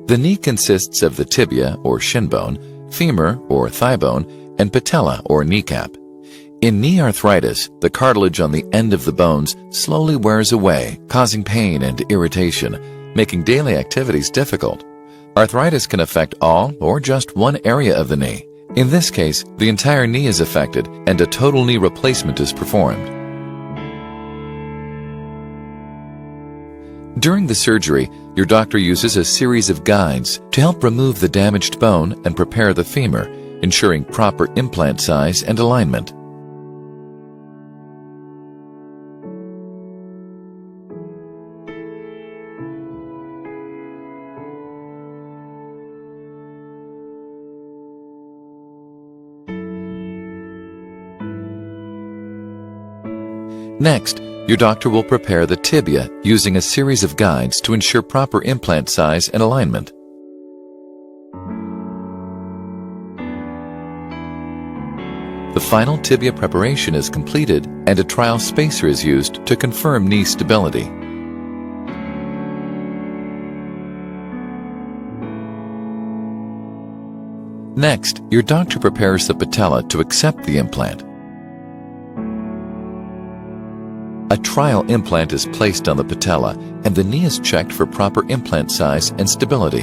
The knee consists of the tibia or shin bone, femur or thigh bone, and patella or kneecap. In knee arthritis, the cartilage on the end of the bones slowly wears away, causing pain and irritation, making daily activities difficult. Arthritis can affect all or just one area of the knee. In this case, the entire knee is affected and a total knee replacement is performed. During the surgery, your doctor uses a series of guides to help remove the damaged bone and prepare the femur, ensuring proper implant size and alignment. Next, your doctor will prepare the tibia using a series of guides to ensure proper implant size and alignment. The final tibia preparation is completed and a trial spacer is used to confirm knee stability. Next, your doctor prepares the patella to accept the implant. A trial implant is placed on the patella and the knee is checked for proper implant size and stability.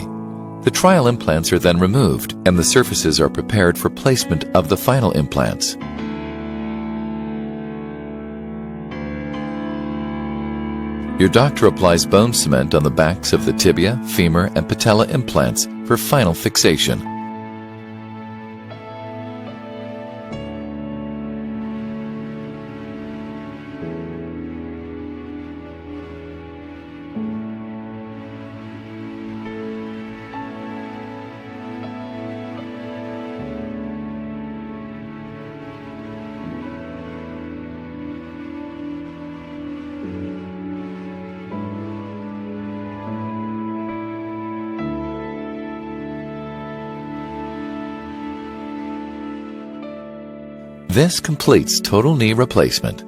The trial implants are then removed and the surfaces are prepared for placement of the final implants. Your doctor applies bone cement on the backs of the tibia, femur, and patella implants for final fixation. This completes total knee replacement.